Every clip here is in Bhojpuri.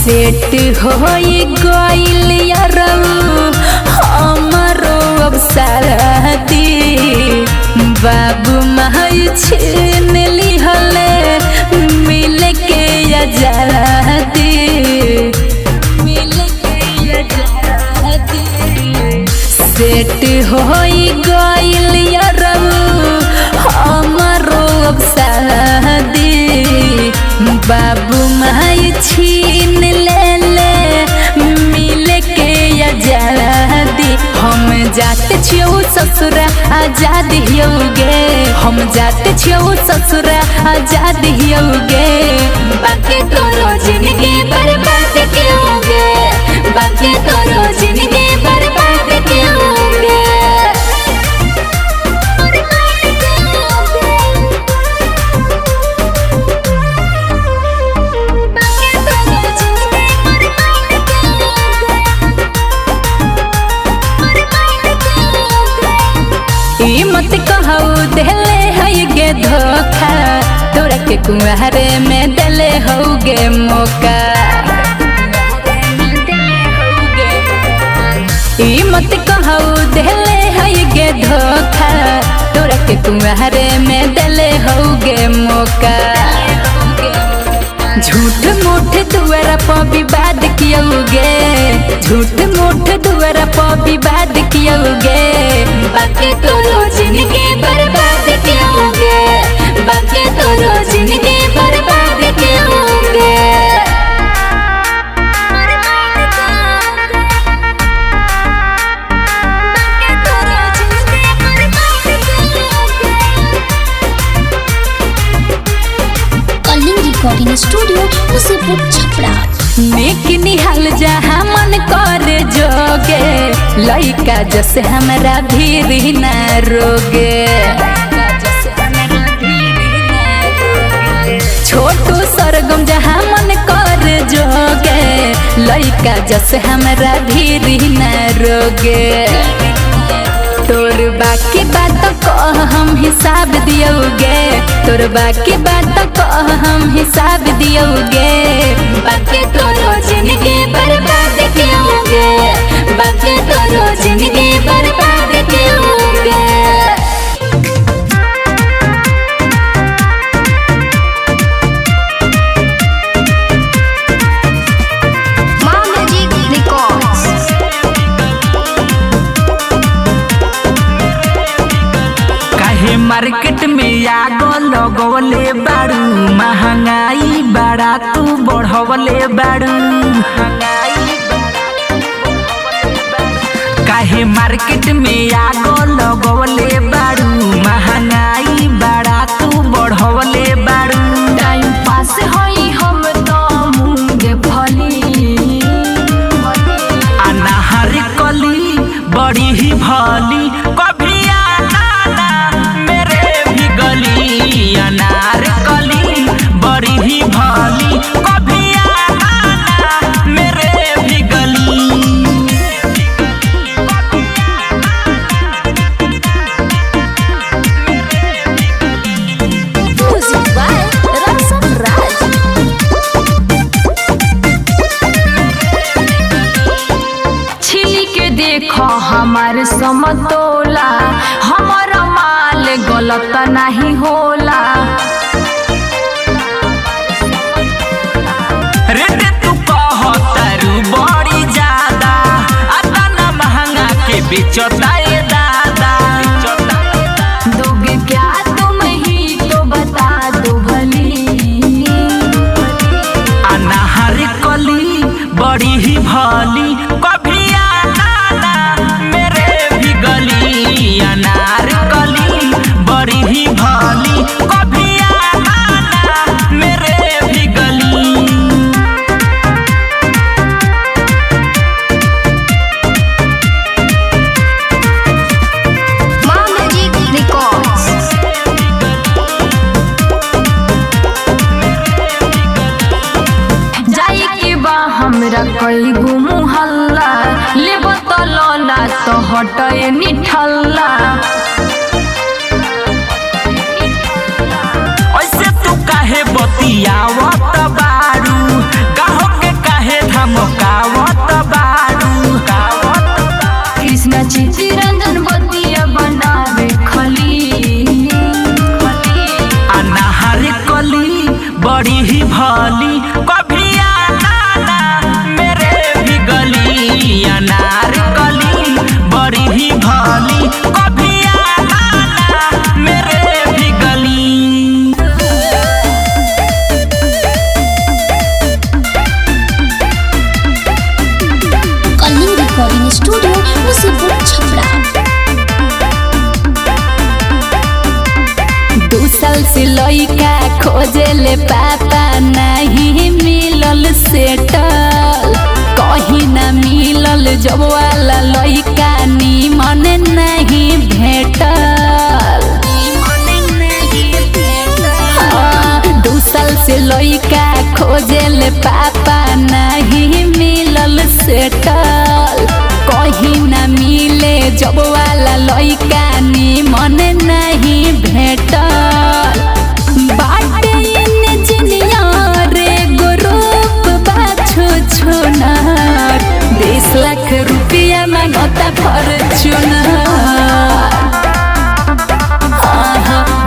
सेट होई गइल यारऊ हमरो अब शादी बाबू माई छीन लिहले मिल के आजादी सेट होई गइल यारऊ हमरो अब शादी बाबू माई छीन ले मिल के आजादी हम जाते छियौ ससुर आजाद हियोगे हम जाते छियौ ससुर आजाद हियोगे बाकी तोरो जिंदगी बर्बाद क्योंगे बाकी तोरो जिंदगी बर्बाद क्योंगे मत कहू देले है गे धोखा तोरा के कुंवारे में देले होगे मौका मत कहू देले है गे धोखा तोरा के कुंवारे में देले होगे मौका झूठ मूठ दुआरा पर विवाद कियोगे झूठ मूठ दुआरा पर विवाद कियोगे बाकी तोरो जिंदगी बर्बाद क्योंगे बाकी तोरो जिंदगी बर्बाद क्योंगे रिकॉर्डिंग स्टूडियो मुसीपुर छपरा नेक निहाल जहाँ मन कर जोगे लइका जैसे हमरा भीड़ न रोगे छोटू सरगम जहाँ मन कर जोगे लइका जैसे हमरा भीड़ न रोगे तोर बाकी बात कह हम हिसाब दियोगे तोर बाकी बात कह हम हिसाब दियोगे बाकी तोरो जिंदगी बर्बाद क्योंगे बाकी तोरो जिंदगी बर्बाद क्योंगे मार्केट में आगो लगवले बाड़ू महंगाई बड़ा तू बढ़वले बाड़ू काहे मार्केट में आगो लगवले बाड़ू महंगाई बड़ा तू बढ़वले बाड़ू टाइम पास होई हम तो मूंगे फली अनाहर कली बड़ी ही भली अनार कली बड़ी ही भली कभी आना मेरे भी गली छिली के देखो हमार समतोला हमारा माल गलत नहीं होला रेट तू कहतरू बड़ी ज्यादा अतना महंगा के बेचता ये दादा दोगे क्या तुम ही तो बता दो भली अनाहर कली बड़ी ही भली कभी आना मेरे भी गली अनार कली बड़ी ही भली कभी आना मेरे भी गली हमरा कई गो मुहल्ला ले बतलना तो हटे निठल्ला ऐसे तू काहे बतियावत बारू गाहो के काहे साल से लइका खोजे ले पापा नहीं मिलल सेटल कहीं ना मिलल जब वाला लइका निमन नहीं भेटल 2 साल से लइका खोजे ले पापा नहीं मिलल सेटल कहीं ना मिले जब वाला लइका निमन नहीं भेटल बाटे इंजीनियर ग्रुप बाछो छोनर 20 लाख रुपया मांगता फॉर्च्यूनर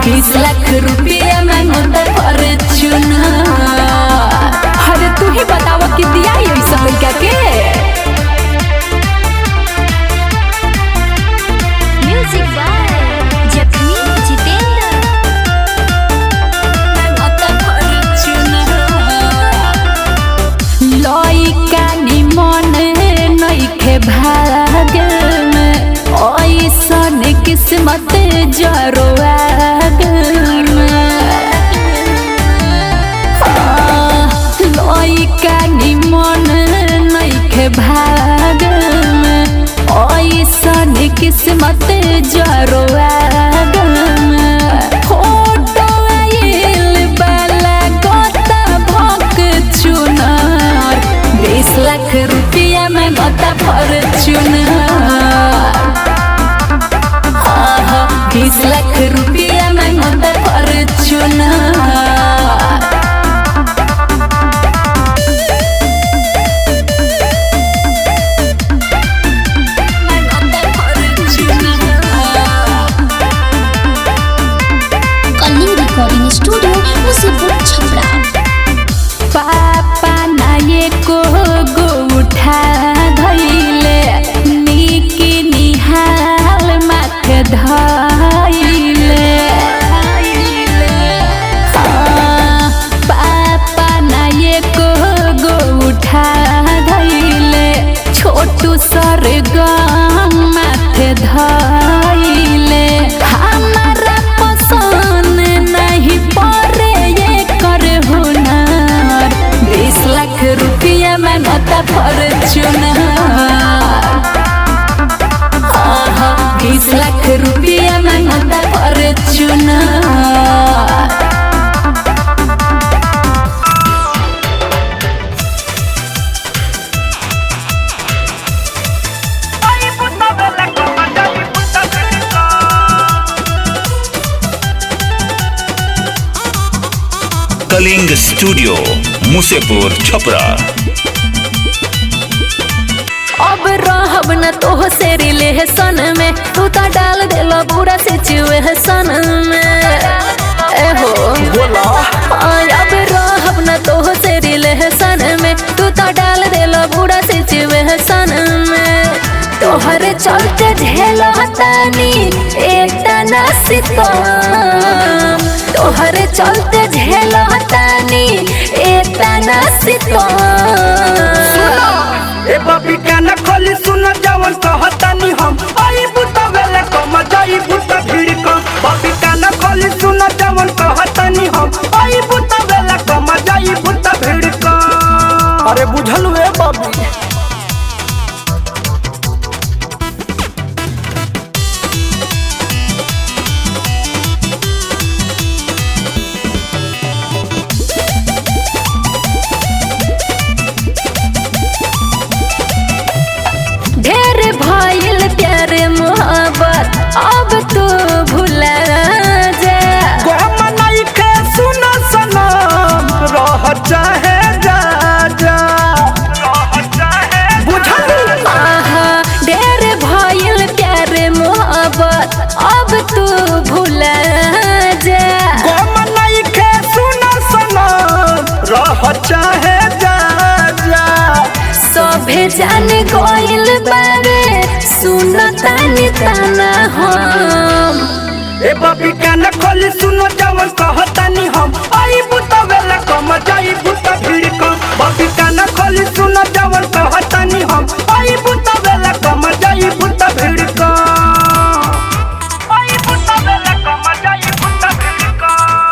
20 लाख रुपया मांगता फॉर्च्यूनर। अरे तू ही बतावा कि दिया ऐसा लड़का के म्यूजिक बाय जगमीत जितेंद्र। लइका निमन नइखे भाग में ऐसन किस्मत जरोआग लइका निमन नइखे भाग में ऐसन किस्मत जरोआग फोटो आइल बाला गोता भक चुनर 20 लाख रुपया में गोता फॉर्च्यूनर 20 लाख रुपया में गोता Fortuner. Kaling recording studio Musipur Chhapra. पापा नाये को गो उठा धैले निक निहाल माथे धैले पापा नाये को गो उठा धैले छोटू सरगम माथे धैले हमारा पसंद नहीं पड़े ये कर हुनर 20 लाख रुपया मांगता फॉर्च्यूनर 20 लाख रुपया मांगता फॉर्च्यूनर। कलिंग स्टूडियो मुसेपुर छपरा। अब रहब न तो से रिलेशन में तू तो डाल देलो पूरा सिचुएशन में एहो बोला अब रहब न तो से रिलेशन में तू तो डाल देलो पूरा सिचुएशन में तोहरे चलते ढेलो हतानी एकटा ना सितम तोहरे चलते ढेलो हतानी एकटा ना सितम। ए बाबी काना खोली सुन जवन कहतानी हम आई बुता वेले कम जाई बुता भीड़ कम बाबी काना खोली सुन जवन कहतानी हम आई बुता वेले कम जाई बुता भीड़ कम। अरे बुझल वे बाबी अब तू भुला जा मनाई के सुन सनम रह चाहे जा जा बुझल ढेर भइल प्यार मोहब्बत अब तू भुला जा मनाई के सुन सनम रह चाहे जा जा सभे जान गइल बारे सुनतानी ताना हम ए बाबी काना खोली सुनो जवन कहतानी हम आई बुता वेला कम जाई बुता भीड़ कम बाबी काना खोली सुनो जवन कहतानी हम आई बुता वेला कम जाई बुता भीड़ कम आई बुता वेला कम जाई बुता भीड़ कम।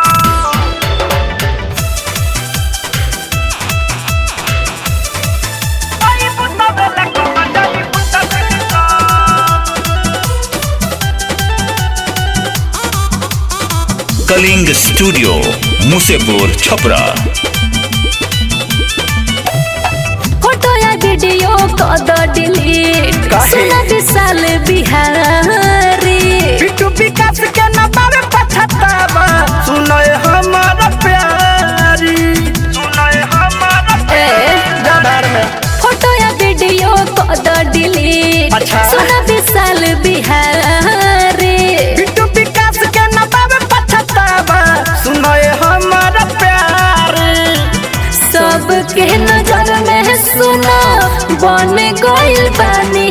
कलिंग स्टूडियो मुसेपुर छपरा। फोटो या वीडियो कद डिलीट सुना विशाल बिहारी बिट्टू विकास के न बारे पछतावा सुनो हमारा प्यारी सुनो हमारा जबार में फोटो या वीडियो कद डिलीट अच्छा। सुना विशाल बिहारी बिट्टू विकास के न बारे पछतावा सुनो हमारा प्यारी सबके नजर में सुना बन गइल बानी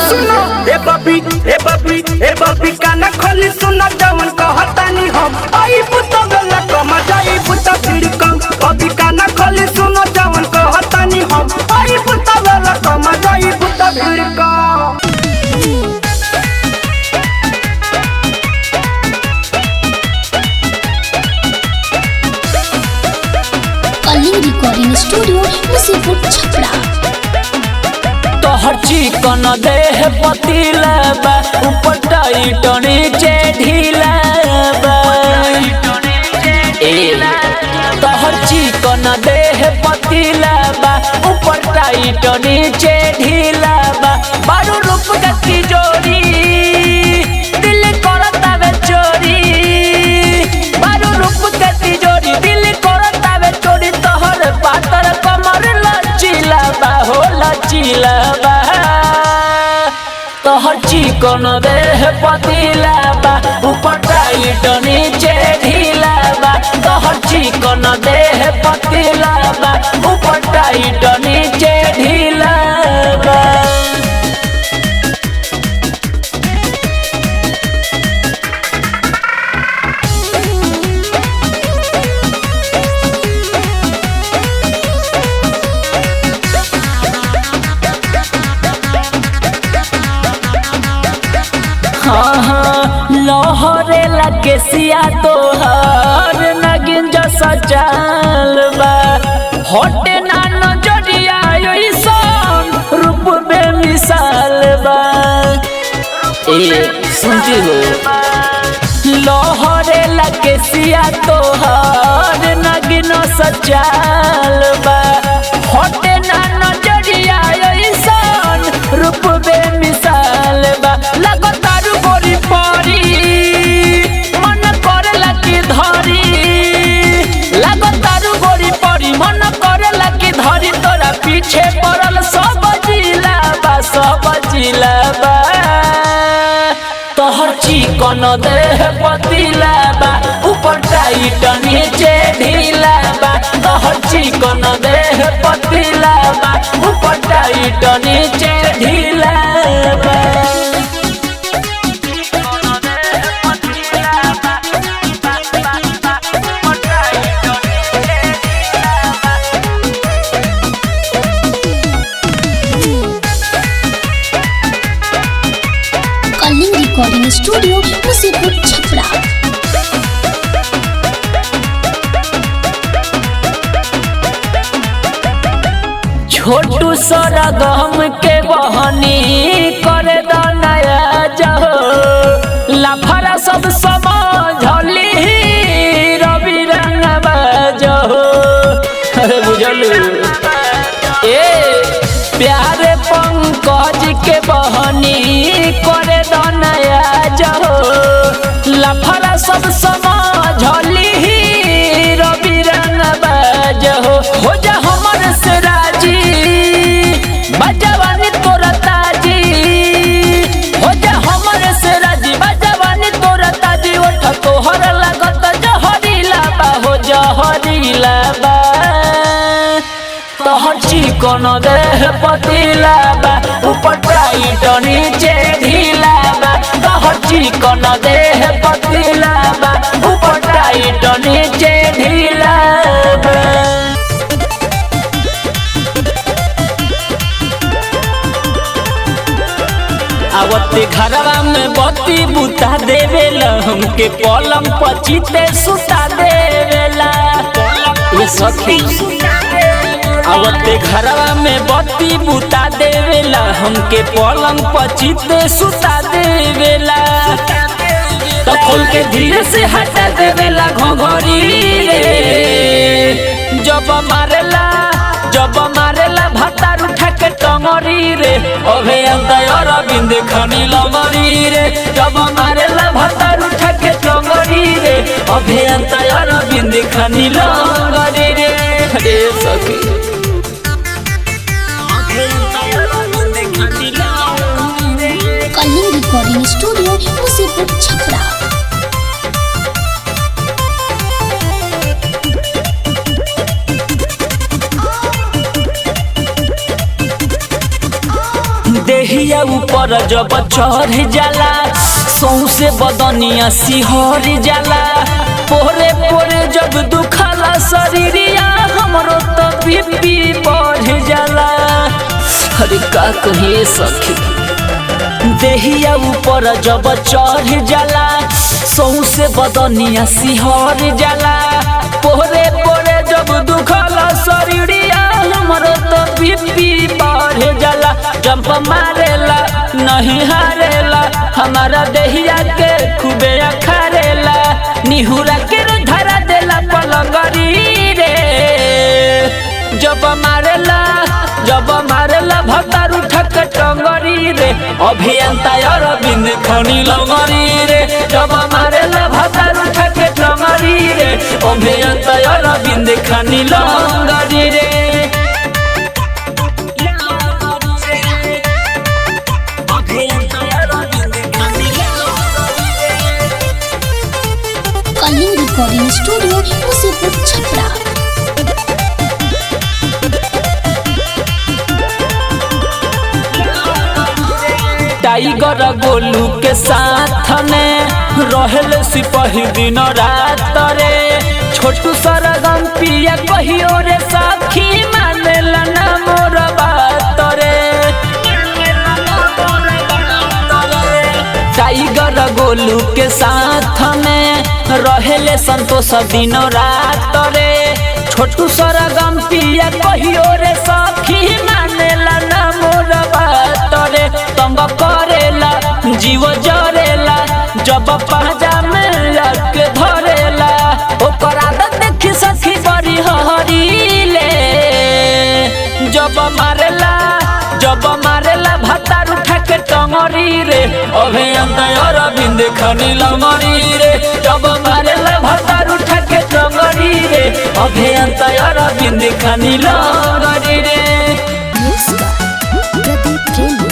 सुनो ए बबी काना खोली सुना जवन कहतानी हम आई पुत गला कम जाई पुत भीड़ कम बबी काना खोली सुनो जवन कहतानी हम आई पुत गला कम जाई पुत भीड़ कम। Kaling recording studio Musipur Chhapra. तोहर चिकन देह पतीला बा ऊपर टाइट नीचे ढीला बा तोहर चिकन देह पतीला बा ऊपर टाइट नीचे ढीला बा बारू रूप का तिजोरी दिल करता वे चोरी बारू रूप का तिजोरी दिल करता वे चोरी तोहर पातर कमर लचीला बा हो लचीला बा तोहर चिकन देह पतीला बा ऊपर टाइट नीचे ढीला बा तोहर चिकन देह पतीला बा ऊपर टाइट नीचे ढीला बा। हाँ लहरे लगे सिया तोहर नगिन जैसा चाल बा होटे ना नजरिया ऐसन रूप बेमिसाल बा ए सुनती हो लहरे लगे सिया तोहर नगिन सचाल बा होटे ना नजरिया ऐसन रूप बेमिसाल बा लगो तारू गोरी परी मन करेला की धरी लगो तारू गोरी परी मन करेला की धरी तोरा पीछे पड़ल सब जिला बा तोहर चिकन देह पतीला बा ऊपर टाइट नीचे ढीला बा तोहर चिकन देह पतीला बा ऊपर टाइट नीचे ढीला बा। Kaling recording studio Musipur Chhapra. छोटू सारा गम के बहनी करे द नया जहो लाफरा सब समझली रवि रंग बजहो अरे बुझलू ए प्यारे पंकज के बहनी करे द नया जहो लाफरा सब समझली रवि रंग बजहो हो जा हमर से राजी बजवानी तोरा ताजी हो जा हमर से राजी बजवानी तोरा ताजी ओठ तोहर लगत जहरीला बा हो जहरीला बा तोहर चिकन देह पतीला बा ऊपर टाइट नीचे ढीला बा तोहर चिकन देह पतीला बा ऊपर टाइट नीचे ढीला बा। आवते घरवा में बत्ती बुता देवेला हमके पलंग पचीते सुता देवेला ये सखी आवते घरवा में बत्ती बुता देवेला हमके पलंग पचीते सुता देवेला तो खोल के धीरे से हटा देवेला घोघरी रे। जब मारेला भातार उठा के टंगरी रे, अभियंता अरविंद खनी लंगरी रे। जब मारेला भातार उठा के टंगरी रे, अभियंता अरविंद खनी लंगरी रे। रे सखी कलिंग रिकॉर्डिंग स्टूडियो मुसीबत छपरा। देहिया ऊपर जब चढ़ जाला, सौसे बदनिया सिहर जाला। पोरे पोरे जब दुखला शरीरिया, हमरो तो बीपी बढ़ जाला। अरे का कहिए सखी, देहिया ऊपर जब चढ़ जाला, सौसे बदनिया सिहर जाला। पोरे पोरे जब दुखला शरीरिया, हमरो तो बीपी बढ़ जाला। जंप मारेला नहीं हारेला, हमारा देहिया के खूबे अखारेला। निहुरा के धरा देला पलंगरी रे। जब मारेला भतार उठा के टंगरी रे, अभियंता अरविंद खनी लंगरी रे। जब मारेला भतार उठा के टंगरी रे, अभियंता अरविंद खनी लंगरी रे। कलिंग रिकॉर्डिंग स्टूडियो मुसीबत छपरा। टाइगर गोलू के साथ में रहल सिपाही दिन रात रे। छोटू सरगम पिया कहियो रे साखी, मानेला ना मोर बात रे। टाइगर गोलू के साथ में रहले संतोष दिन रात रे। छोटू सरगम पिया कहियो रे साखी, मानेला ना मोर बात रे। तंग करेला जीव जरेला, जब पाजा में लग धरेला। ओकर आदत देखी सखी बड़ी हरीले। जब मारेला भातार उठा के टंगरी रे, अभियंता अरविंद खनी लंगरी रे। जब मारेला भातार उठा के टंगरी रे, अभियंता अरविंद खनी लंगरी रे। प्रदीप प्रेमी।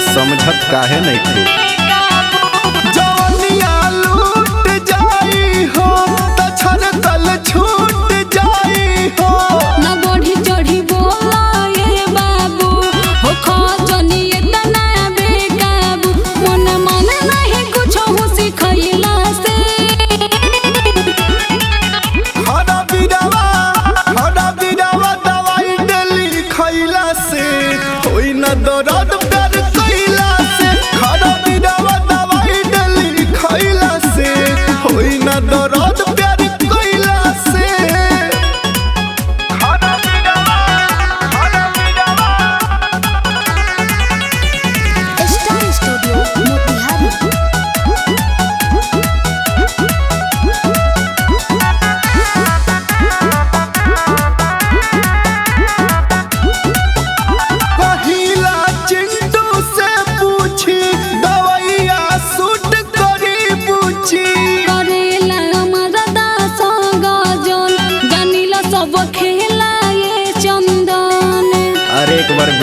समझत काहे नहीं थे। जवनिया लूट जाई हो, त छरकल छूट जाई हो। ना बढ़ी चढ़ी बोला ये बाबू, हो खजनी इतना बेकाबू। मन नहीं कुछ हो सिखैला से। हरा बिरावा दवाई डेली खैला से, होई न दर्द प्यार कैला से। हरा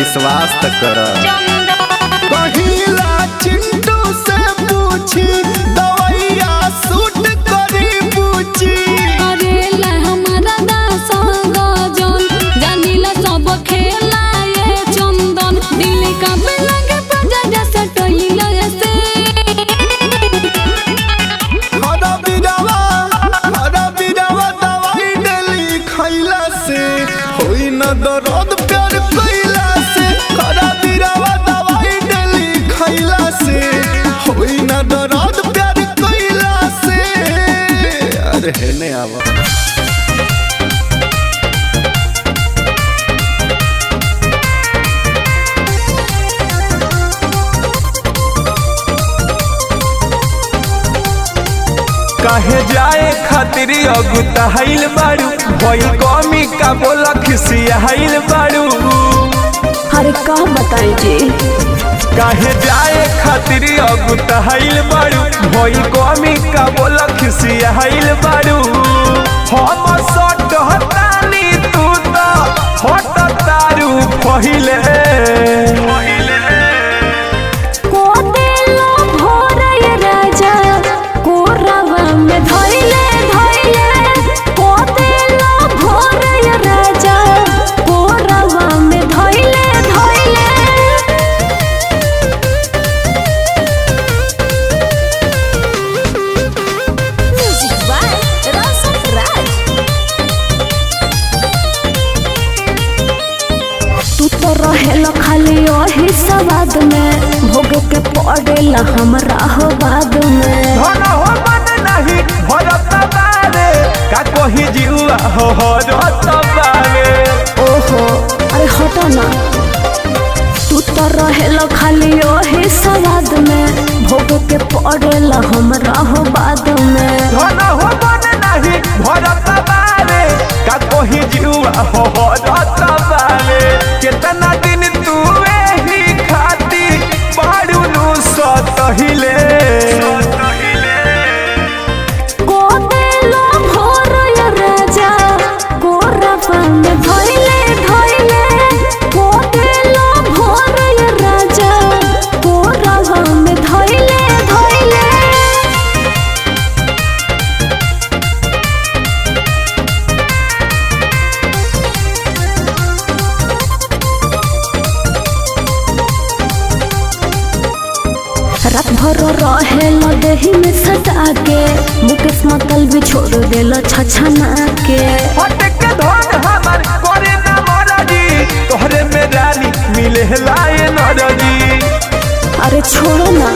विश्वास तो कर। कहिला चिंटू से पूछी दवाइया सूट करी पूछी। करेला हमारा दासा गजन जानिला सब खेला ये चंदन दिल का पे लगे बजा जैसे टोइला से। हरा बिरवा दवाई डेली खैला से होई न दर्द प्यार कइला से। हरा बिरवा दवाई डेली खैला से होई न दर्द प्यार कइला से। अरे हेने आवा। काहे जाए खातिर अगुताइल बाड़ू भइल कमी का बोला खिसियाइल बाड़ू। अरे का बताई जी काहे जाए खातिर अगुताइल बाड़ू भइल कमी का बोला खिसियाइल बाड़ू। हम सट हतानी तू तो हट तारू पहिले। को देलो भोर ये राजा कोरवा में धइले धइले। को देलो भोर ये राजा कोरवा में धइले धइले। म्यूजिक बाय रसन राज। तू तो रहेला खाली वही सवाद में भोग के पड़ेला हमरा हो बाद में। धन हो मन नहीं भरत बारे का कही जीवा हो रत बारे। ओहो अरे हटो ना। तू तो रहेला खाली वही सवाद में भोग के पड़ेला हमरा हो बाद में। धन हो मन नहीं भरत बारे का कही जीवा हो रत बारे। कितना दिन तू एही खाती बाड़ू नु सतहिले। को देलो भोर ये राजा कोरवा में धइले धइले। को देलो भोर ये राजा कोरवा में धइले धइले। रात भर रहेला देही में सटा के मुकेश मतल भी छोड़ देला छछना के। हट के धन हमार करे न मरजी तोहरे में रानी मिले लाए नरजी। अरे छोड़ो ना।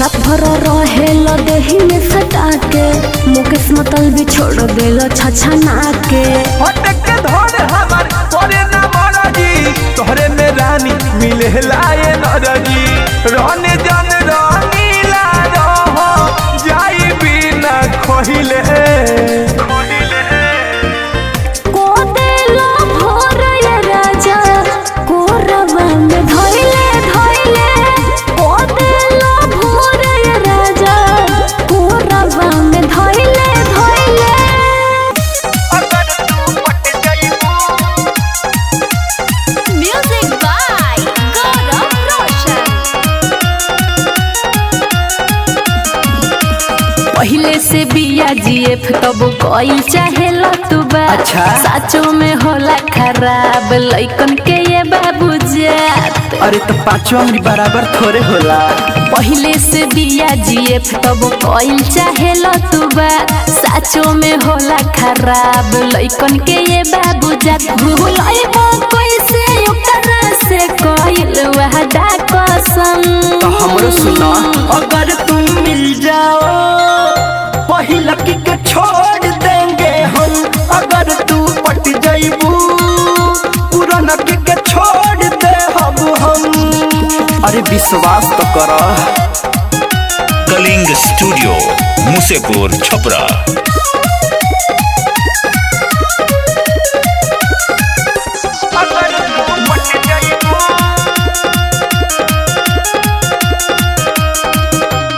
रात भर रहेला देही में सटा के मुकेश मतल भी छोड़ देला छछना के। हट के धन हमार करे न मरजी तोहरे में रानी मिले लाए नरजी। रहने जन रंगीला रहो जाई बिना खहिले। को देलो भोर ये राजा कोरवा में धइले धइले। को देलो भोर ये राजा कोरवा में धइले धइले। म्यूजिक बाय गौरव रोशन। पहले से बिया जीएफ तब कोई चाहेला तू बात। अच्छा। साचो में होला खराब लइकन के ये बाबू जात। अरे तो पांचों अंगली बराबर थोड़े होला। पहले से बिया जीएफ तब कोई चाहेला तू बात। साचो में होला खराब लइकन के ये बाबू जात। भूलइबो कैसे ओकरा से कोइल वादा कसम। तो हमरो सुना अगर तुम मिल जाओ पहिला के छोड़ देंगे हम। अगर तू पट जाइबू पुराना के छोड़ दे हम। अरे विश्वास तो करो। कलिंग स्टूडियो मुसेपुर छपरा।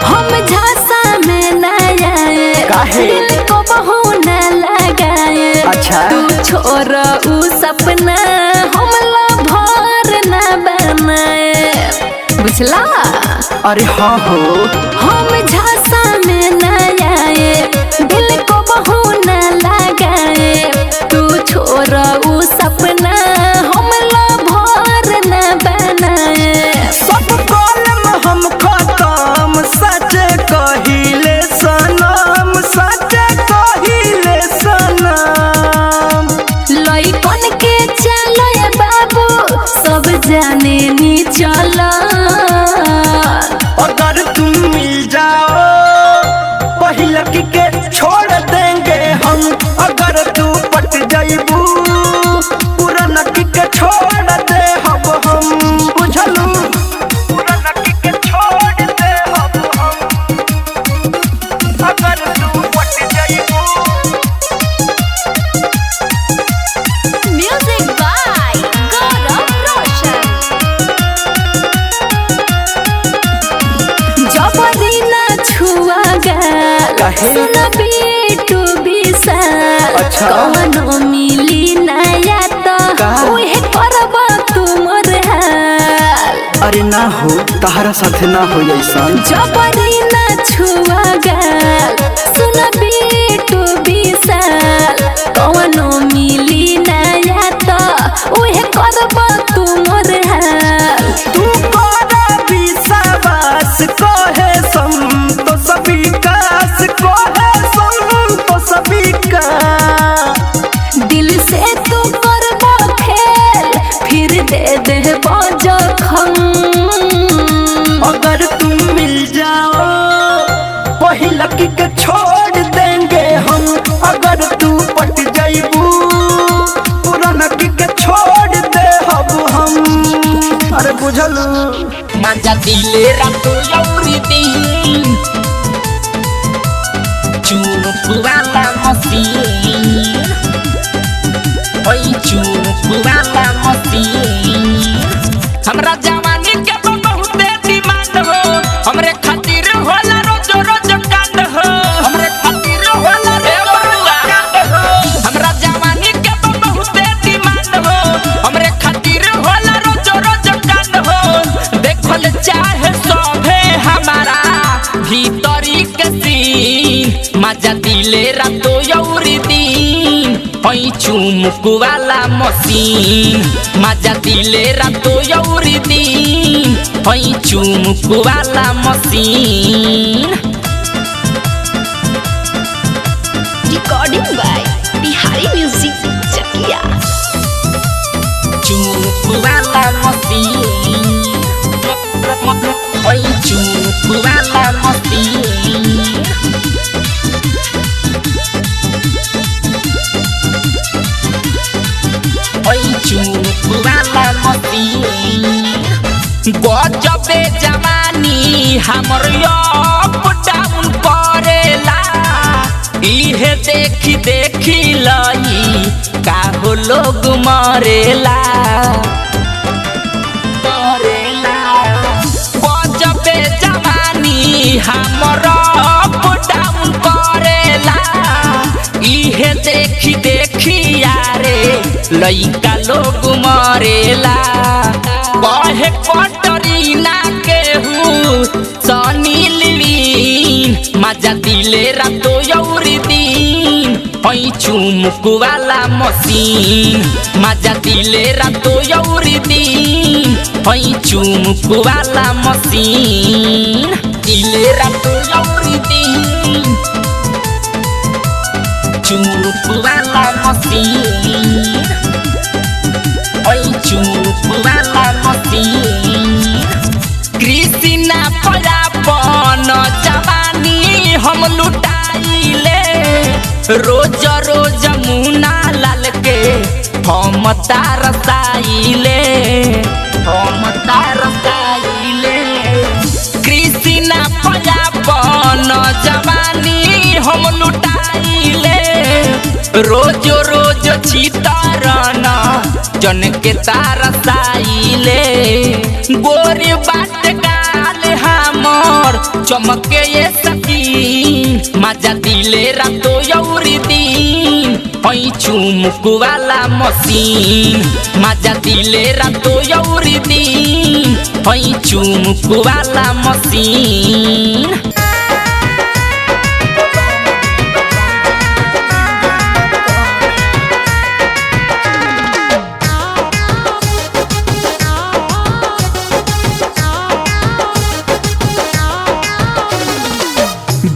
हम झांसा में न आए काहे? दिल को बहू न लगाए। अच्छा। तू छोड़ ऊ सपना हम बुझला। अरे हाँ हो हम झांसा में न आए, दिल को बहू न लगाए, तू छोड़ उ सपना हम भर न बनाए। सब कलम हम खत्म सच कहिले सनम, सच कहिले सनम। लइकन के चलो बाबू सब जाने नी चला। अगर तुम मिल जाओ पहिलक के छोड़ देंगे हम, अगर तू पट जाइबू पुरनक के छोड़ दे हम बुझलू, पुरनक के छोड़ दे हम अगर तू पट जाइबू। म्यूजिक बाय गौरव रोशन। जबरी ना छुआ गल सुन बेटू विशाल। अच्छा। कौनो मिली नया तो उहे करब तुमर हाल। अरे ना हो तहरा साथे ना हो ऐसन। जबरी ना छुआ गल सुन बेटू विशाल। कौनो मिली नया तो उहे करब तुमर हाल। तू कर विश्वास कहे संतोष विकास, कहे संतोष विकास। दिल से तू करब खेल फिर दे देब जखम। अगर तुम मिल जाओ पहिलक के छोड़ देंगे हम, अगर तू पट जाइबू पुरनक के छोड़ दे हम। अरे बुझलू मजा दिले रातो यौरी दिन चुनुक वाला मसीन, ओई चुनुक वाला मसीन। हमरा जवानी के बहुते डिमांड हो, हमरे खातिर होला रोज रोज कांड हो, हमरे खातिर होला रोज कांड हो। हमरा जवानी के बहुते डिमांड हो, हमरे खातिर होला रोज रोज कांड हो। देखल चाहे सभे हमारा भीतरी के सीन, मजा दिले रातो यौरी दिन ओई चुमुक वाला मसीन। मजा दिले रातो यौरी दिन ओई चुमुक वाला मसीन। रिकॉर्डिंग बाय बिहारी म्यूजिक चकिया। चुमुक वाला मसीन, ओई चुमुक वाला मसीन। ओई चुमुक वाला मसीन। गजबे जवानी हमर अप डाउन करेला, इहे देखी देखी लई काहो लोग मरेला मरेला। गजबे जवानी हमर अप डाउन करेला, इहे देखी देखी यारे लइका लोग मरेला। कहे कटरीना केहू सनी लिवीन, मजा दिले रातो यौरी दिन ओई चुमुक वाला मसीन। मजा दिले रातो यौरी दिन ओई चुमुक वाला मसीन। दिले रातो यौरी दिन चुमुक वाला मसीन, ओई चुमुक वाला मसीन। कृष्णा परापन जवानी हम लुटाइले, रोज रोज मुना लाल के हम तारसाइले, हम तारसाइले। कृष्णा परापन जवानी हम लुटाइले, रोज रोज चितारन जन के तारसाइले। गोरी बाट गाल हमर चमके ये सकी, मजा दिले रातो यौरी दिन ओई चुमुक वाला मसीन। मजा दिले रातो यौरी दिन हई चुमुक वाला मशीन।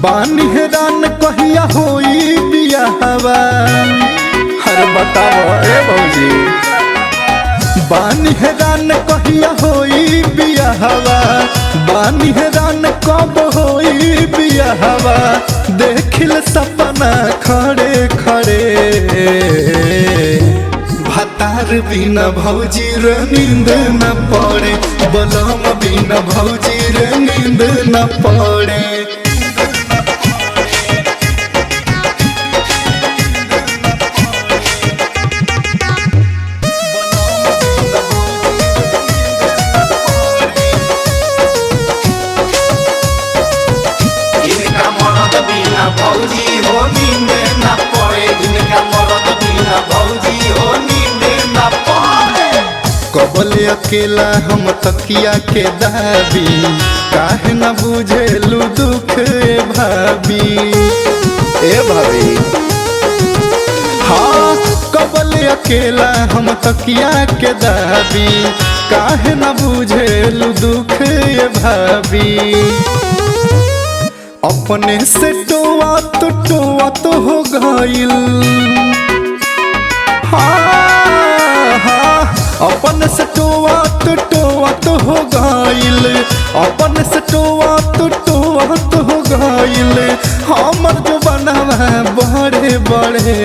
बानी हैरान कहिया होई बियाहवा, हर बताओ ए भौजी। बानी हैरान कहिया होई बियाहवा, बानी हैरान कब होई बियाहवा, देखिल सपना खड़े खड़े। भतार बिना भौजी रे नींद न पड़े, बलम बिना भौजी रे नींद न पड़े। भौजी हो नींद न पड़े, इनका मरद बिना भौजी हो नींद न पड़े। कबले अकेला हम तकिया के दाबी, काहे न बुझेलू दुख ए भाभी। ए भाभी हाँ, कबले अकेला हम तकिया के दाबी, काहे न बुझेलू दुख ए भाभी। अपने से टोआ तो हो गइल, हाँ हाँ, अपन से टोआ तो हो गइल, अपन से टोआ तो हो गइल। हमर जो बनवा बड़े बड़े,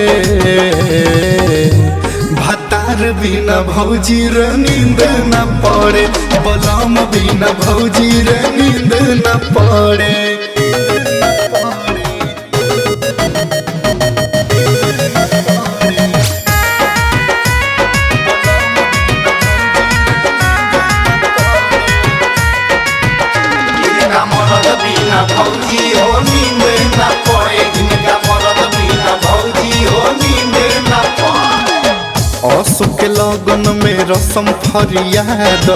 भतार बिना भौजी रे नींद न पड़े, बलम बिना भौजी रे नींद न पड़े। भौजी हो नींद न पड़े, इनका मरद बिना भौजी हो नींद न पड़े। अशोक लगन में रसम फरियाद,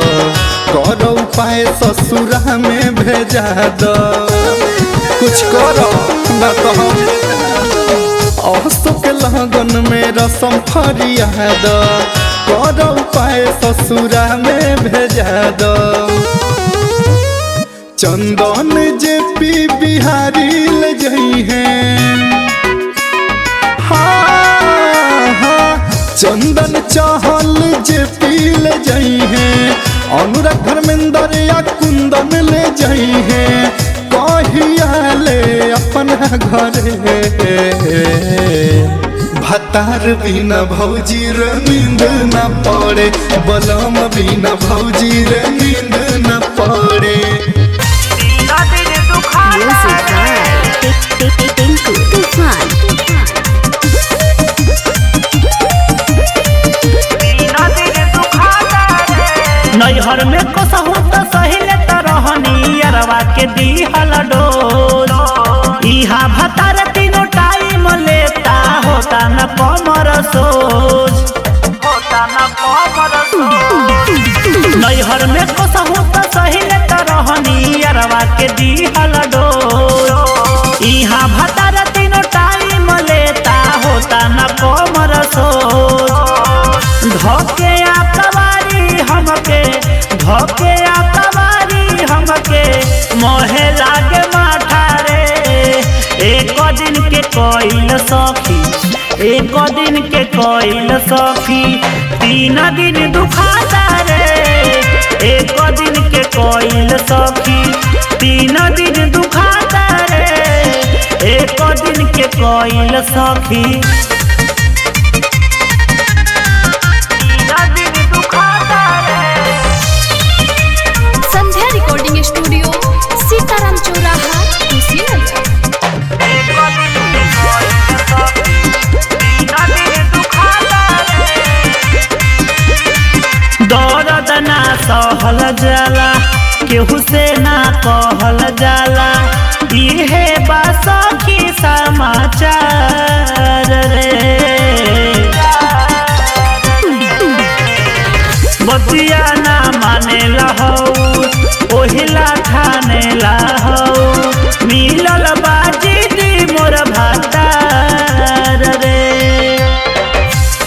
कर उपाय ससुरा में भेजा द, कुछ करो न तो हम। अशोक लगन में रसम फरियाद, कर उपाय ससुरा में भेजा द। चंदन जे पी बिहारी ले जई हैं, हाँ हाँ, चंदन चाहल जे पी ले जई हैं, अनुराग धर्मेंद्र या कुंदन ले जई हैं, कहिया ले अपना घरे। भतार बिना भौजी रे नींद न पड़े, बलम बिना भौजी रे नींद न पड़े। नैहर में कसहु त सहिले त रहनी, अरवा के दिहल डोज। इहा भतार तीनों टाइम लेता, होता न कमर सोज, होता न कमर सोज। नैहर में कसहु त सहिले त रहनी, अरवा के दिहल डोज। इहा भतार तीनों टाइम लेता, होता न कमर सोज। धोके आकवारी हमके, धोके आकवारी हमके, मोहे लागे माथा रे। एक दिन के कोइल सखी, एक दिन के कोइल सखी, 3 दिन दुखाता रे। एक दिन के कोइल सखी, 3 दिन दुखाता रे। एक दिन के कोइल सखी, संध्या रिकॉर्डिंग स्टूडियो, सीताराम चौराहा, कुशीनगर। दर्द ना सहल जाला, केहू से ना कहल जाला, इहे बा सखी समाचार रे। बतिया ना माने लहू, पहिला खाने ला हो मिलल बाजी दी मोर भातार रे।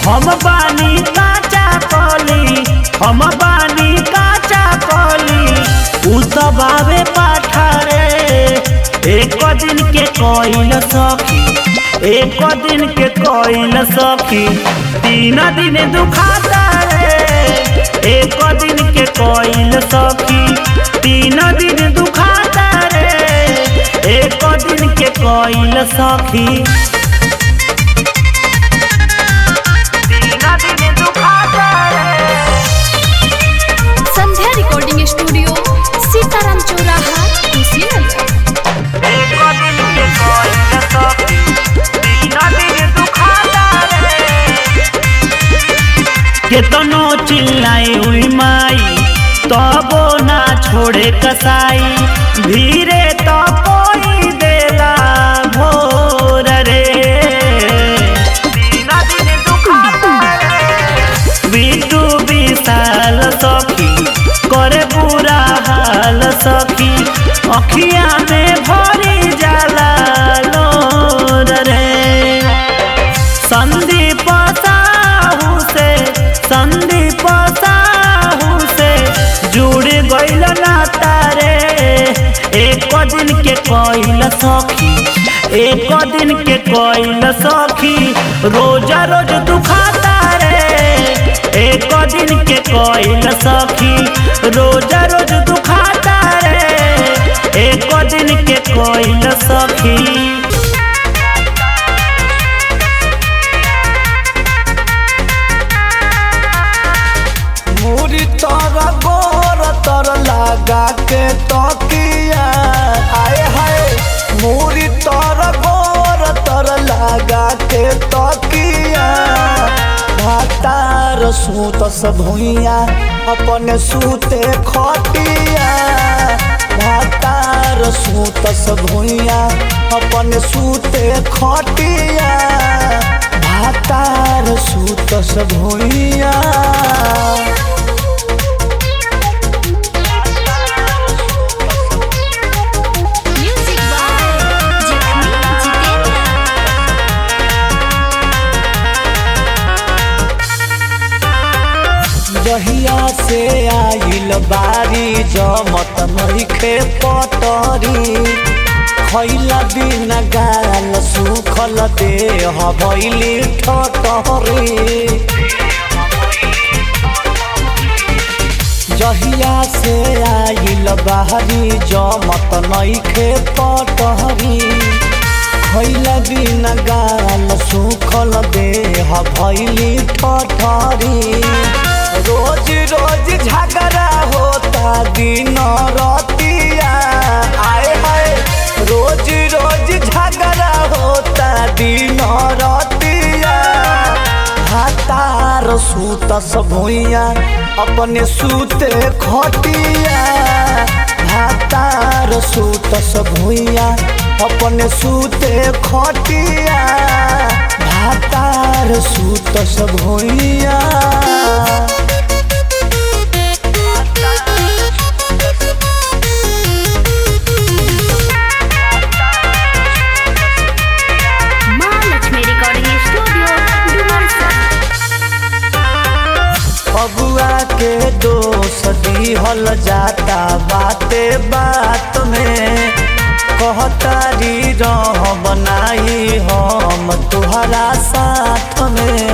हम बानी काचा कली हम बानी काचा कली उ सब आवे पाठारे। एक दिन के कोइल सखी एक दिन के कोइल सखी 3 दिन दुखाता रे। एक दिन के कोइल सखी 3 दिन दुखाता रे। एक दिन के कोइल सखी 3 दिन दुखाता रे। संध्या रिकॉर्डिंग स्टूडियो सीताराम चौराहा कुशीनगर। एक दिन के कोइल सखी 3 दिन दुखाता रे। केतनो चिल्लाई हुई माई तबो ना छोड़े कसाई धीरे तो कोई देला भोर रे। 3 दिन दुखाता रे। बिटू विशाल सखी करे बुरा हाल सखी अखिया में भरी जाला लोर रे। संदीप साहू से जुड़ गइल नाता रे। एक दिन के कोइल सखी एक दिन के कोइल सखी रोजा रोज दुखाता रे। एक दिन के कोइल सखी रोजा रोज दुखाता रे। एक दिन के कोइल सखी मुरी तर गोर तर लगा के तकिया आए हाय। मुरी तर गोर तर लगा के तकिया भातार सूत भुइया अपन सूते खटिया। भातार सूत भुइया अपन सूते खटिया। भातार सूत भुइया। Music by Jitendra. जहिया से आइल बारी जमत नइखे पटरी। खैला बिना गाल सुखल देह भइली ठटरी। जहिया से आइल बारी जमत नइखे पटरी। खैला बिना गाल सुखल देह भइली ठटरी। रोज रोज झगड़ा होता दिन रतिया आए हाय। रोज रोज झगड़ा होता दिन रतिया। भातार सूत भुइया अपने सूते खटिया। भातार सूत भुइया अपने सूते खटिया। भातार सूत भुइया। माँ लक्ष्मी रिकॉर्डिंग स्टूडियो डुमरसन। बबुआ के दोष दिहल जाता बाते बात में। कहतारी रहब नाही हम तुहरा साथ में।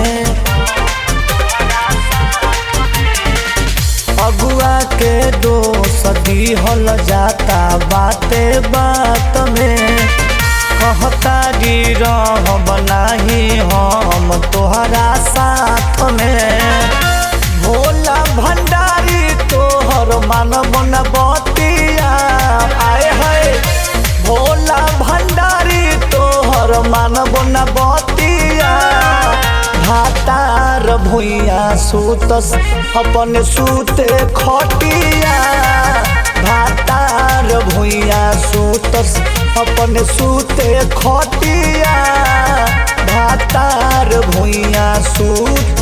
बबुआ के दोष दिहल जाता बाते बात में। कहतारी रहब नाही हम तुहरा साथ में। भोला भंडारी तोहर मानव न बतिया आए हाय। भोला भंडारी तोहर मानव न बतिया। भातार भुइया सूतस अपन सूते खटिया। भातार भुइया सूतस अपन सूते खटिया। भातार भुइया सूत।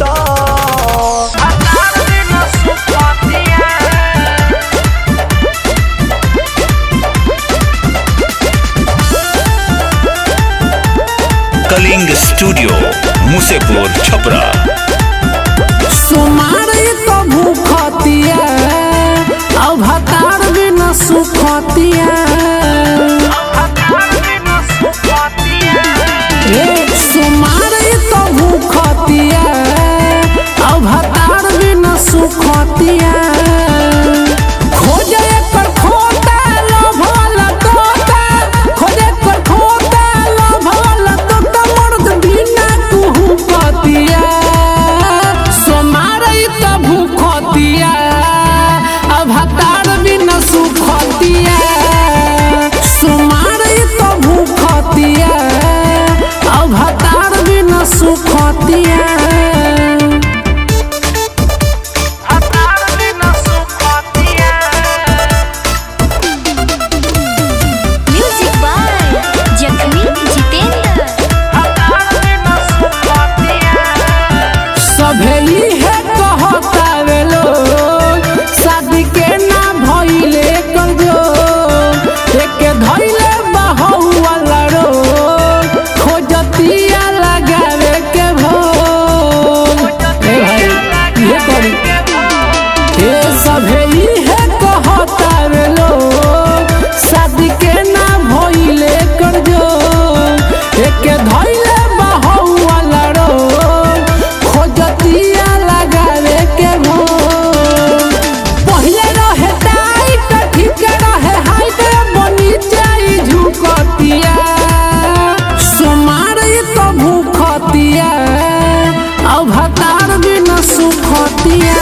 अब हतार बिना सुखतिया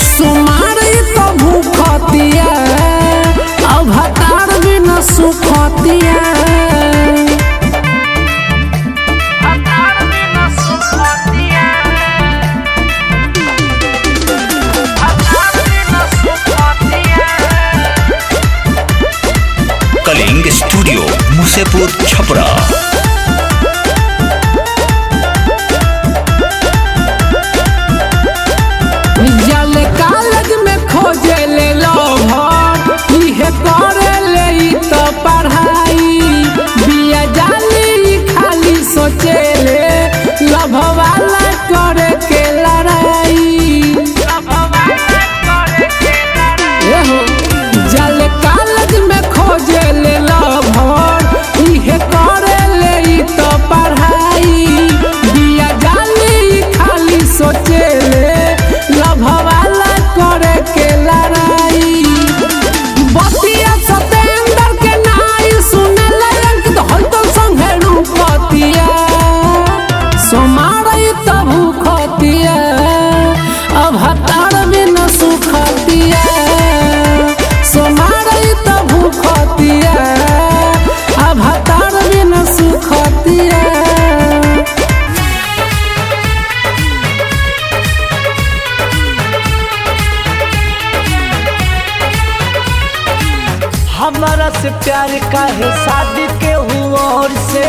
सुमारी तो भूखतिया अब हतार बिना सुखतिया कलिंग स्टूडियो मुसेपुर छपरा। जल कालज में खोजे ले लो इहे करे ले तो पढ़ाई बिया जाली खाली सोचे ले लभ वाला करे के लड़ाई जल कालज में खोजे ले लो इहे करे ले तो पढ़ाई बिया जाली खाली सोचे ले लभवाला करे के लड़ाई बतिया सतेंद्र के नाई सुने लयंक धल तो संगे रूपतिया सोमारई तो भूखतिया अब हतार बिना सुखतिया सोमारई तो भूखतिया अब हतार बिना सुखतिया। हमारा से प्यार का है शादी के हुआ और से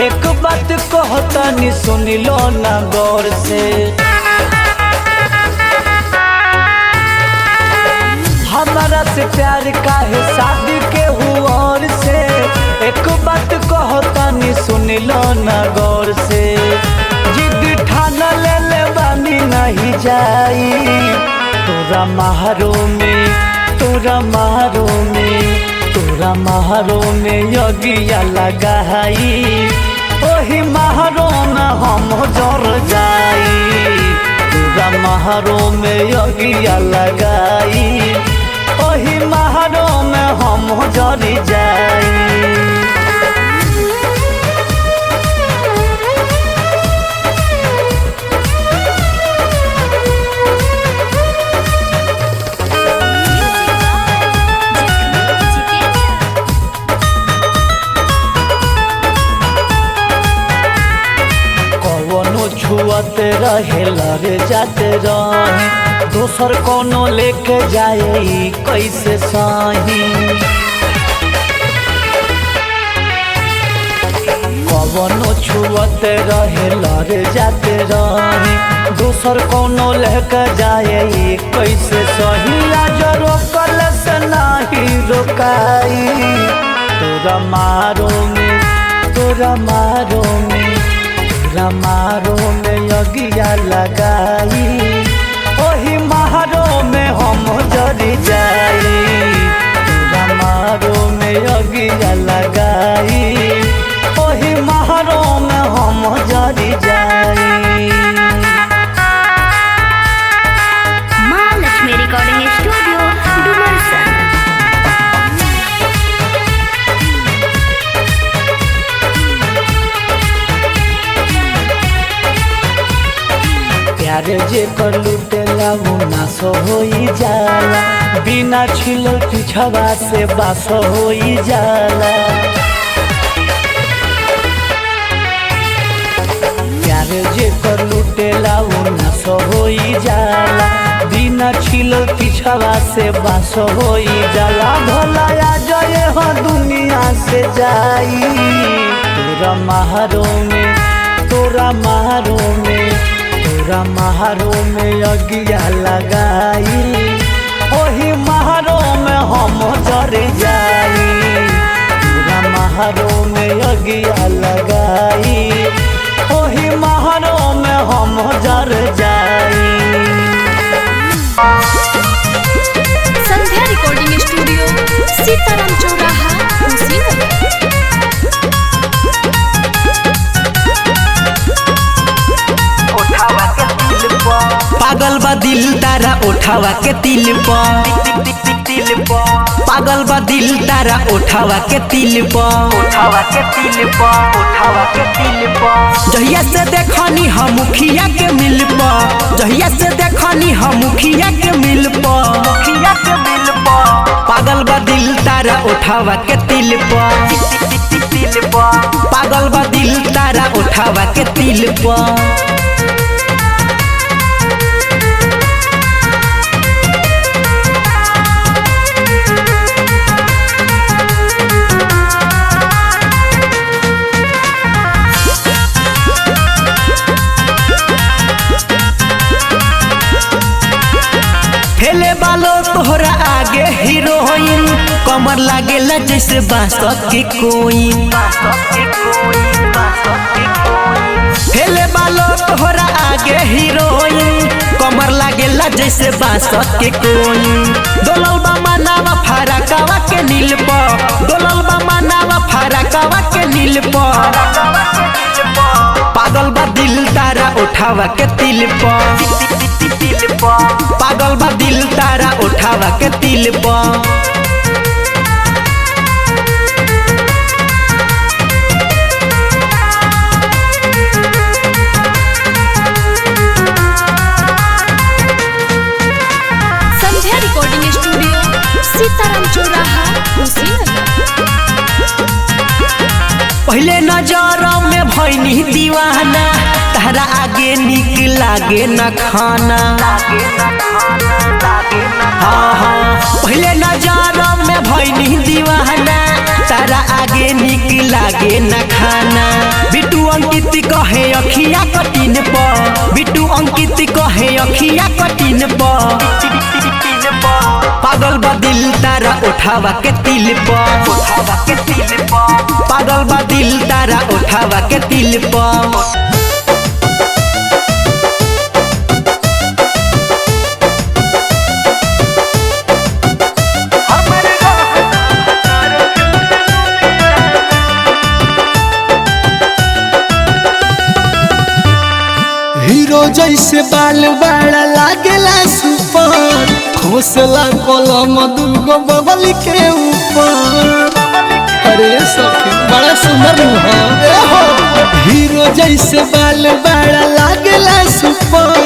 एक बात कहता नहीं सुनी लो ना गौर से हमारा से प्यार का है शादी के हुआ और से एक बात कहता नहीं सुनी लो ना गौर से जिद ठाना ले ले बानी नहीं जाई तोरा महारो में तोरा महारो में यगिया लगाई ओही महारो में हम जर जाई तोरा महारो में यगिया लगाई ओही महारो में हम जर जाई। छुआते रहे लड़े जाते रहे दोसर कोनो लेके जाए कैसे साही कवनो छुआते रहे लड़े जाते रहे दोसर कोनो लेके जाए कैसे सही आज रोकल से नहीं रोकाई तोरा मारो में यगिया लगाई ओही महारो में हम जरी जाई तोरा मारो में यगिया लगाई ओही महारो में हम जरी जाई। माँ लक्ष्मी रिकॉर्डिंग स्टूडियो डुमरसन। प्यार जे कर लुटेला वो नाश होई जाला बिना छिलल पिछवा से बास होई जाला प्यार जे कर लुटेला वो नाश होई जाला बिना छिलल पिछवा से बास होई जाला भला जय हो दुनिया से जाई तोरा महारो में यगिया लगाई ओही महारो में हम जर जाई तोरा महारो में यगिया लगाई ओही महारो में हम जर जाई। संध्या रिकॉर्डिंग स्टूडियो सीताराम चौराहा पागल बा दिल तारा उठावा के तिल पर पागल बा दिल तारा उठावा के तिल पर जहिया से देखनी हम मुखिया के मिल पर जहिया से देखनी हम मुखिया के मिल पर पागल बा दिल तारा उठावा के तिल पर पागल बा दिल तारा उठावा के तिल पर फेले बालो तोहरा आगे हीरोइन कमर लागेला जैसे बांसक के कोइन फेले बालो तोहरा आगे हीरोइन कमर लागेला जैसे बांसक के कोइन दोलल बा मनावा फरकावा के नील पर दोलल बा मनावा फरकावा के नील पर पागल बा दिल तारा उठावा के तिल पर पागल बा दिल तारा उठावा के तिल पर संध्या रिकॉर्डिंग स्टूडियो सीताराम चौराहा कुशीनगर। पहले नजर में भैनी दीवाना तारा आगे निक लागे न खाना हाँ हाँ पहले नजर में भैनी दीवाना तारा आगे निक लागे न खाना बिट्टू अंकित कहे अखिया कटिन पर बिट्टू अंकित कहे अखिया कटिन पर पागल बा दिल तारा उठावा के तिल पर पागल बा दिल तारा उठावा के तिल पर हीरो जैसे बाल बड़ा लागेला सुपर खोसला कलम दुगो बबल के ऊपर अरे सखी बड़ा सुंदर हो हीरो जैसे बाल बड़ा लागेला सुपर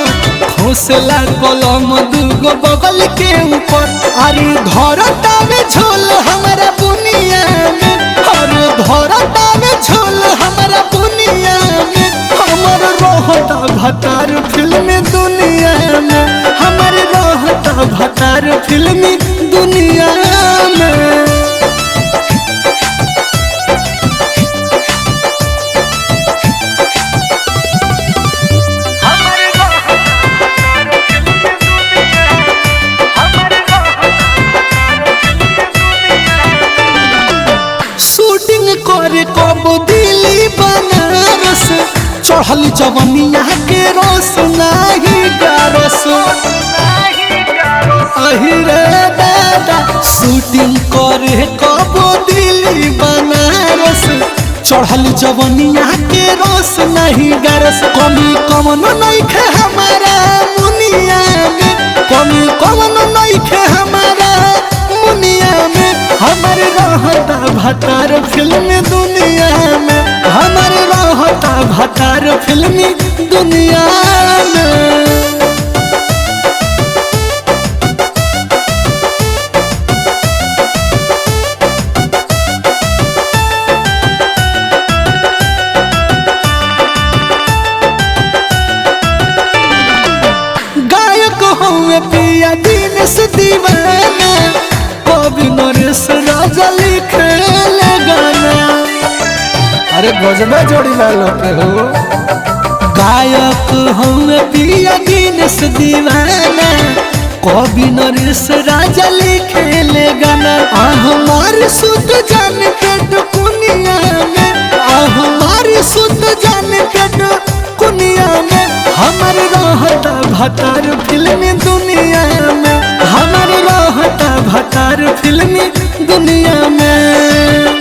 खोसला कलम दुगो बबल के ऊपर अरे धरता में झोल हमारा बुनिया में अरे धरता में झोल हमारा बुनिया में हमार रहता भतार फिल्मी दुनिया में हमार रहता भतार फिल्मी दुनिया में शूटिंग करे कब दिल्ली बनारस चढ़ल जवनिया के रोस नाही गारस अहिरे दादा शूटिंग करे कब दिल्ली बनारस चढ़ल जवनिया के रोस नहीं गारस कमी कमन नहीं खे हमारा मुनिया में कमी कमन नहीं खे हमारा मुनिया में हमारे रहता भतार फिल्मी दुनिया में हमारे रहता भतार फिल्मी दुनिया में गायक हुए पिया दिनेश दीवाना कवि नरेश राजा लिखे गाना अरे गजबा जोड़ी वालों के हो गायक हुए पिया दिनेश दीवाना कवि नरेश राजा लिखे गाना हमारे सुध जान पेट कुनिया में हमारे सुध जान पेट कुनिया में हमारे रहता भतार फिल्मी दुनिया में हमारे रहता भतार फिल्मी दुनिया में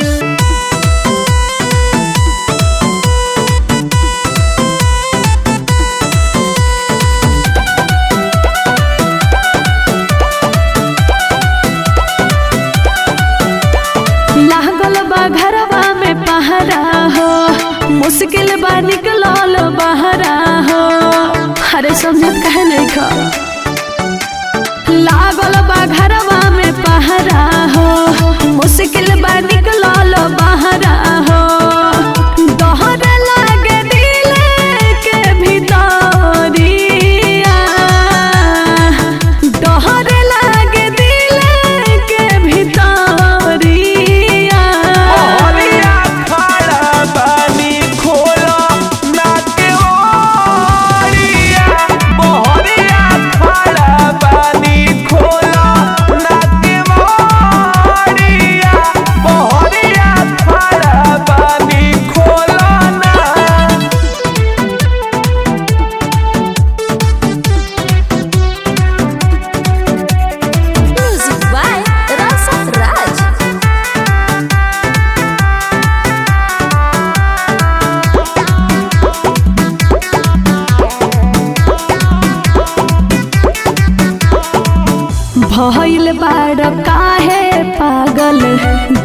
बड़ काहे पागल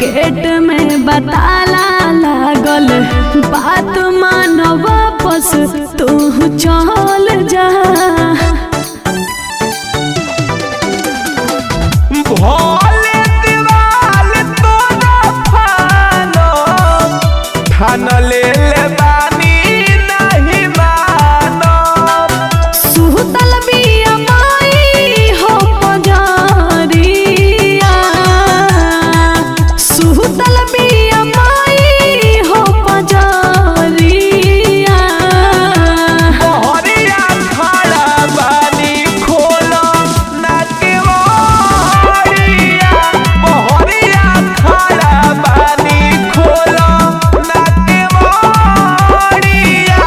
गेट में बताला लागल बात मानो वापस तू चल जा भोले दीवाल तोरा फानो ठान ले बानी नहीं मानो सुतल बिया माई हो पजारिया सुतल बिया माई हो पजारिया मोहरिया खड़ा बानी खोलो ना के मोहरिया मोहरिया खड़ा बानी खोलो ना के मोहरिया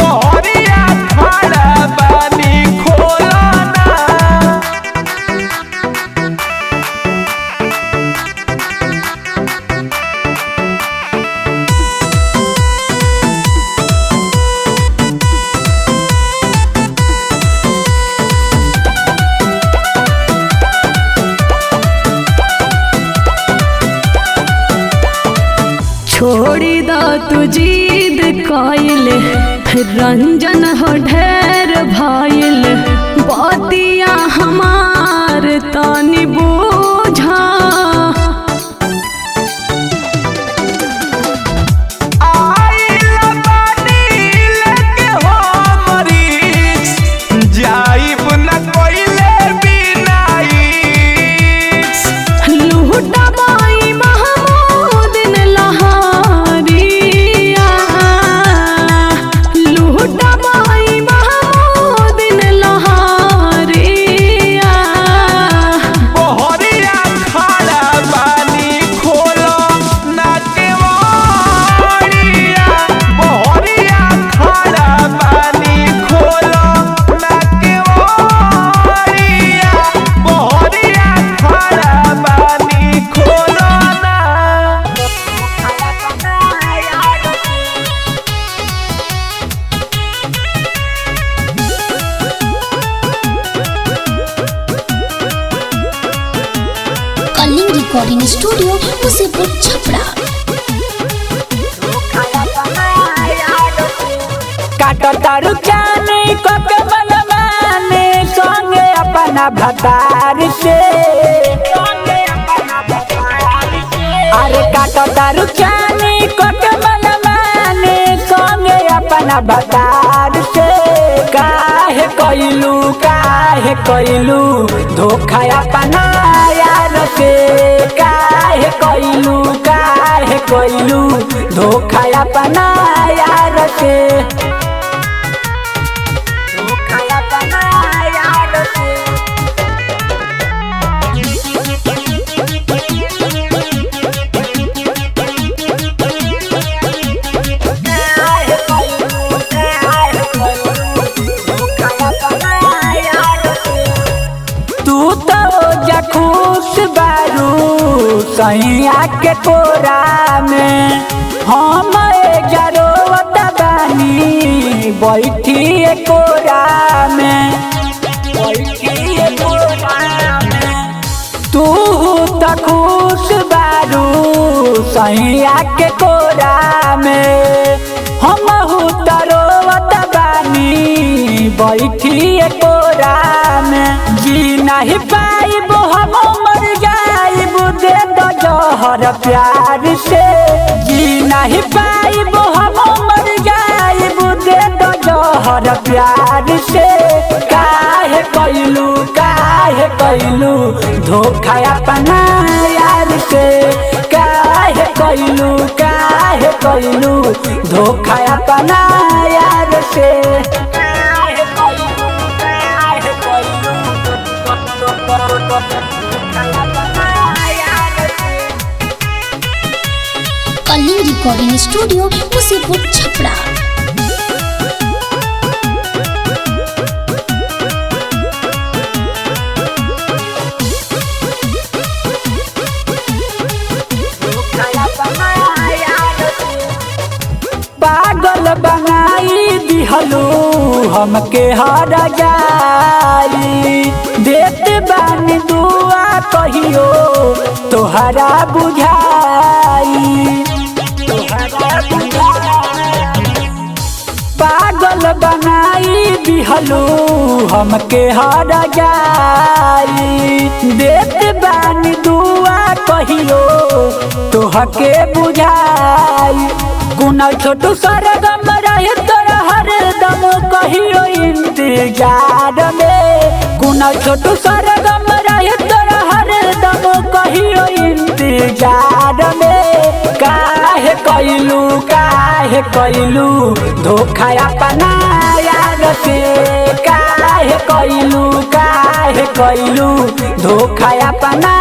मोहरिया खड़ा बानी खोलो ना छोड़ी द तू जिद कइले रंजन हो ढेर भइल बतिया हमार तनी बूझा आइल बानी लेके हो मरीज जाइब न कोइले बिनाइस लूटा बाई महमूद ने लहारिया लूटा बाई महमूद ने लहारिया मोहरिया खड़ा बानी खोलो ना के मोहरिया मोहरिया खड़ा बानी खोलो ना के मोहरिया मोहरिया खड़ा बानी खोलो ना कलिंग रिकॉर्डिंग स्टूडियो मुसीपुर छपरा। काटो तारू जाने कोके मनमाने संगे अपना भतार से अरे काटो तारू जाने कोके मनमाने संगे अपना भतार से काहे कइलू धोखा अपना यार से काहे कइलू धोखा अपना यार से तू तो जखूस बारू सैया के कोरा में हम जरोत बानी बैठी कोरा में तू तो खुश बारू सैया के कोरा में हम तरोत बानी बैठी कोरा में जी नहीं पाइब हम मर जाइब दे दो जहर प्यार से जी नहीं पाइब हम मर जाइब दे दो जहर प्यार से काहे कइलू धोखा अपना यार से काहे कइलू धोखा अपना यार से कलिंग रिकॉर्डिंग स्टूडियो मुसीपुर छपरा। पागल बनाई दिहलू हमके हर जाई देत बानी दुआ कहियो तोहरा बुझाई पागल बनाई दिहलू हमके हर जाई देत बानी दुआ कहियो तोहके बुझाई कुना छोटू सरगम रहे तोरा हरदम कहियो इंतजार में कुना छोटू सरगम रहे तोरा हरदम कहियो इंतजार में काहे कइलू धोखा अपना यार से काहे कइलू धोखा अपना